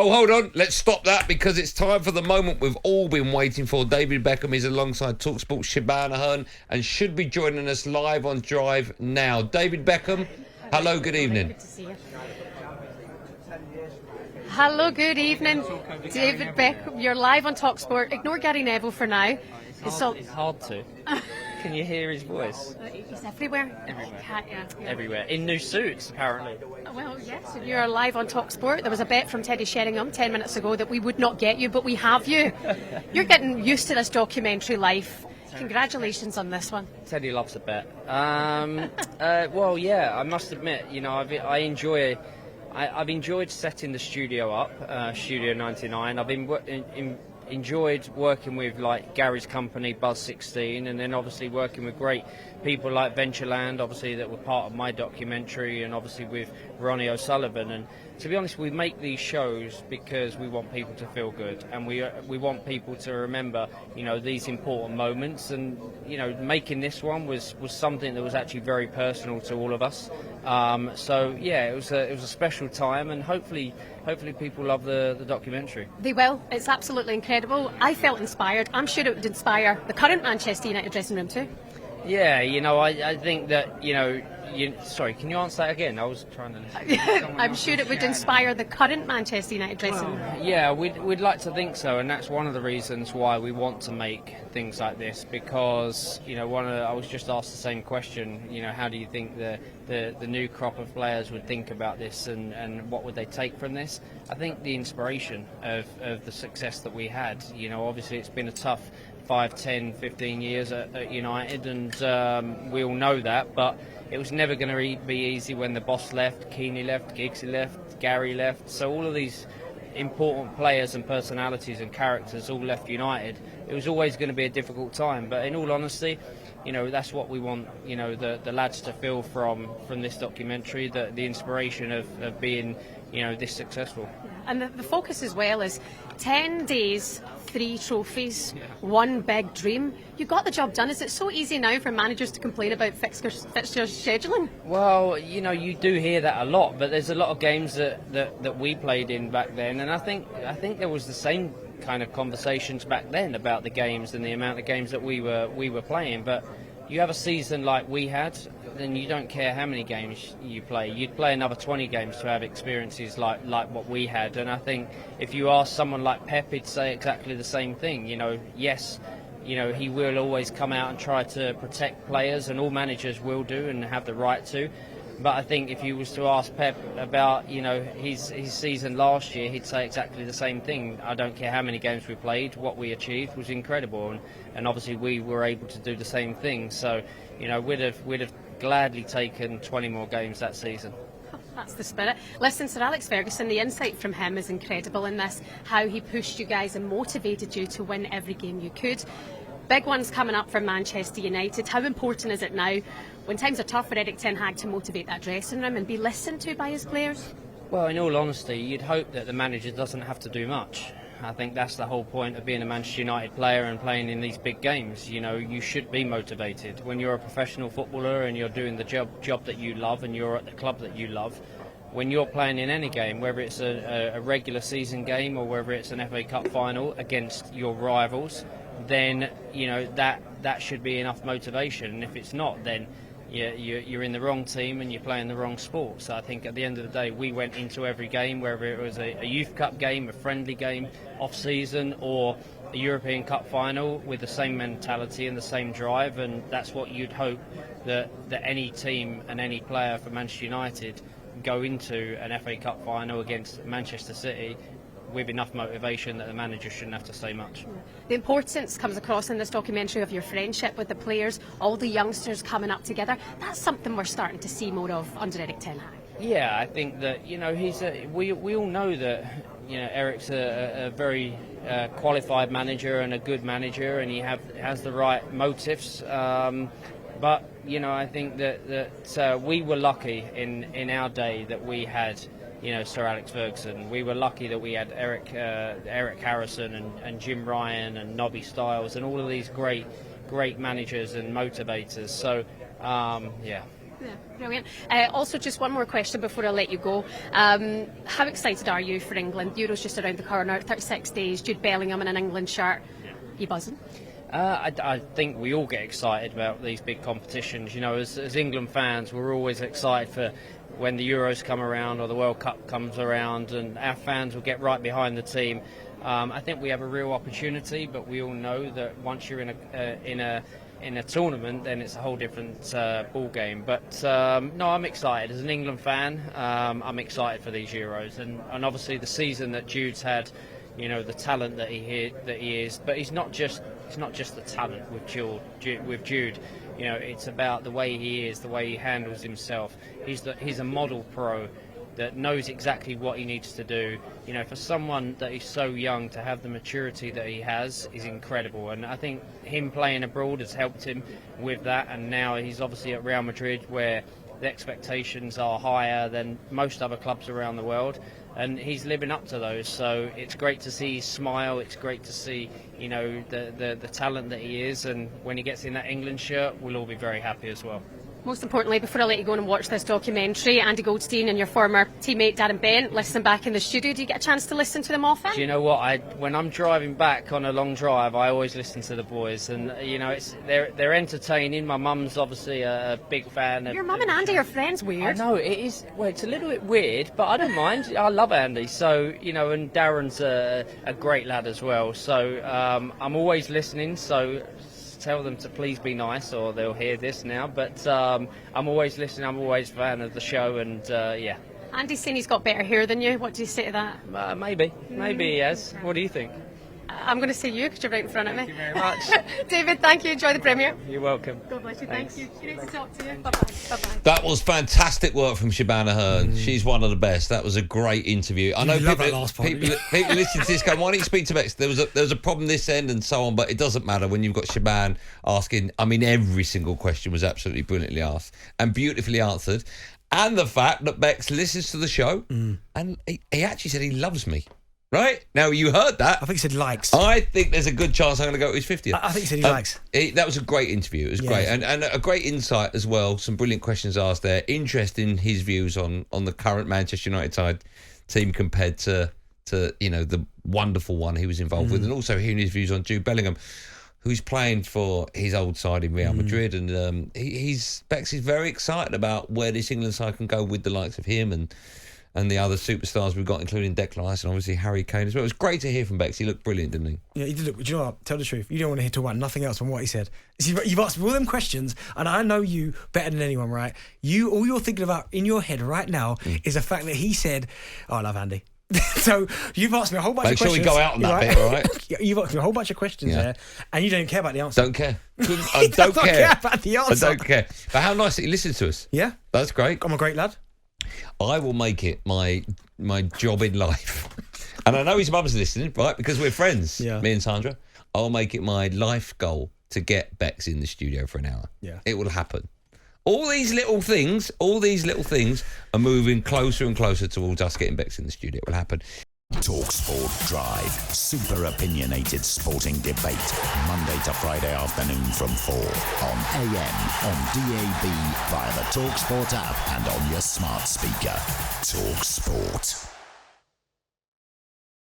Oh, hold on. Let's stop that because it's time for the moment we've all been waiting for. David Beckham is alongside talkSPORT Shebahn Aherne and should be joining us live on Drive now. David Beckham, hello, good evening. Good to see you. Hello, good evening. David Beckham, you're live on talkSPORT. Ignore Gary Neville for now. It's hard to. Can you hear his voice? He's everywhere. Everywhere. Yeah. Everywhere. In new suits, apparently. Well, yes, and you're live on talkSPORT. There was a bet from Teddy Sheringham 10 minutes ago that we would not get you, but we have you. You're getting used to this documentary life. Congratulations on this one. Teddy loves a bet. Well, yeah, I must admit, I've enjoyed setting the studio up, Studio 99. I've been enjoyed working with like Gary's company, Buzz 16, and then obviously working with great people like Ventureland, obviously that were part of my documentary, and obviously with Ronnie O'Sullivan. And to be honest, we make these shows because we want people to feel good, and we want people to remember, these important moments. And making this one was something that was actually very personal to all of us. So yeah, it was a special time, and hopefully people love the documentary. They will. It's absolutely incredible. I felt inspired. I'm sure it would inspire the current Manchester United dressing room too. Yeah, I think that, sorry, can you answer that again? I was trying to listen. I'm sure it would inspire the current Manchester United dressing room. Yeah, we'd like to think so, and that's one of the reasons why we want to make things like this, because, I was just asked the same question, how do you think the new crop of players would think about this, and what would they take from this? I think the inspiration of the success that we had, obviously it's been a tough 5, 10, 15 years at United, and we all know that, but it was never going to be easy when the boss left, Keeney left, Giggsy left, Gary left. So all of these important players and personalities and characters all left United. It was always going to be a difficult time, but in all honesty, that's what we want, the lads to feel from this documentary, the inspiration of being, this successful. And the focus as well is 10 days, 3 trophies, one big dream. You got the job done. Is it so easy now for managers to complain about fixture scheduling? Well, you do hear that a lot, but there's a lot of games that we played in back then, and I think there was the same kind of conversations back then about the games and the amount of games that we were playing. But you have a season like we had, then you don't care how many games you play. You'd play another 20 games to have experiences like what we had. And I think if you ask someone like Pep, he'd say exactly the same thing. Yes, he will always come out and try to protect players, and all managers will do and have the right to. But I think if you was to ask Pep about, his season last year, he'd say exactly the same thing. I don't care how many games we played, what we achieved was incredible, and obviously we were able to do the same thing. So, we'd have gladly taken 20 more games that season. That's the spirit. Listen, Sir Alex Ferguson, the insight from him is incredible in this, how he pushed you guys and motivated you to win every game you could. Big ones coming up for Manchester United. How important is it now, when times are tough, for Eric Ten Hag to motivate that dressing room and be listened to by his players? Well, in all honesty, you'd hope that the manager doesn't have to do much. I think that's the whole point of being a Manchester United player and playing in these big games. You should be motivated. When you're a professional footballer and you're doing the job that you love, and you're at the club that you love, when you're playing in any game, whether it's a regular season game or whether it's an FA Cup final against your rivals, then that should be enough motivation. And if it's not, then you're in the wrong team and you're playing the wrong sport. So I think at the end of the day, we went into every game, whether it was a Youth Cup game, a friendly game, off-season, or a European Cup final, with the same mentality and the same drive. And that's what you'd hope that any team and any player for Manchester United go into an FA Cup final against Manchester City with enough motivation that the manager shouldn't have to say much. The importance comes across in this documentary of your friendship with the players, all the youngsters coming up together. That's something we're starting to see more of under Eric Ten Hag. Yeah, I think that we all know that Eric's a very qualified manager and a good manager, and he has the right motives. But I think that we were lucky in our day that we had Sir Alex Ferguson. We were lucky that we had Eric Harrison and Jim Ryan and Nobby Stiles and all of these great managers and motivators. So, yeah. Yeah, brilliant. Also, just one more question before I let you go. How excited are you for England? Euro's just around the corner, 36 days, Jude Bellingham in an England shirt. You buzzing? I think we all get excited about these big competitions. You know, as England fans, we're always excited for when the Euros come around or the World Cup comes around, and our fans will get right behind the team. I think we have a real opportunity, but we all know that once you're in a tournament, then it's a whole different ball game. But no, I'm excited as an England fan. I'm excited for these Euros, and obviously the season that Jude's had. You know, the talent that he is, but he's not just the talent with Jude. You know, it's about the way he is, the way he handles himself. He's a model pro that knows exactly what he needs to do. You know, for someone that is so young to have the maturity that he has is incredible. And I think him playing abroad has helped him with that. And now he's obviously at Real Madrid, where the expectations are higher than most other clubs around the world, and he's living up to those. So it's great to see his smile. It's great to see, you know, the talent that he is, and when he gets in that England shirt, we'll all be very happy as well. Most importantly, before I let you go and watch this documentary, Andy Goldstein and your former teammate Darren Bent listen back in the studio. Do you get a chance to listen to them often? Do you know what? When I'm driving back on a long drive, I always listen to the boys, and you know, they're entertaining. My mum's obviously a big fan. Your mum and Andy are friends. Weird. I know it is. Well, it's a little bit weird, but I don't mind. I love Andy, so you know, and Darren's a great lad as well. So I'm always listening. So tell them to please be nice, or they'll hear this now. But I'm always listening. I'm always a fan of the show, and yeah. Andy's saying he's got better hair than you. What do you say to that? Maybe he has. What do you think? I'm going to say you because you're right in front of me. Thank you very much. David, thank you. Enjoy the premiere. You're welcome. God bless you. Thanks. Thank you. Great to talk to you. Bye-bye. Bye-bye. That was fantastic work from Shebahn Aherne. She's one of the best. That was a great interview. I know love that last part. people listen to this going, why don't you speak to Bex? There was a problem this end and so on, but it doesn't matter when you've got Shebahn asking. I mean, every single question was absolutely brilliantly asked and beautifully answered. And the fact that Bex listens to the show and he actually said he loves me. Right? Now, you heard that. I think he said likes. I think there's a good chance I'm going to go to his 50th. I think he said he likes. That was a great interview. It was great. And a great insight as well. Some brilliant questions asked there. Interesting his views on the current Manchester United side team compared to you know, the wonderful one he was involved with. And also hearing his views on Jude Bellingham, who's playing for his old side in Real Madrid. And Bex is very excited about where this England side can go with the likes of him and the other superstars we've got, including Declan Rice and obviously Harry Kane as well. It was great to hear from Bex. He looked brilliant, didn't he? Yeah, he did look. Do you know what? Tell the truth. You don't want to talk about nothing else from what he said. You've asked me all them questions, and I know you better than anyone, right? All you're thinking about in your head right now is the fact that he said, "Oh, I love Andy." So you've asked me a whole bunch of questions. Make sure we go out on that bit, all right? You've asked me a whole bunch of questions there, and you don't care about the answer. Don't care. I don't care about the answer. I don't care. But how nice that he listens to us. Yeah. That's great. I'm a great lad. I will make it my job in life. And I know his mum's listening, right? Because we're friends, me and Sandra. I'll make it my life goal to get Bex in the studio for an hour. Yeah. It will happen. All these little things are moving closer and closer towards us getting Bex in the studio. It will happen. talkSPORT Drive. Super opinionated sporting debate. Monday to Friday afternoon from 4 on AM, on DAB, via the talkSPORT app and on your smart speaker. talkSPORT.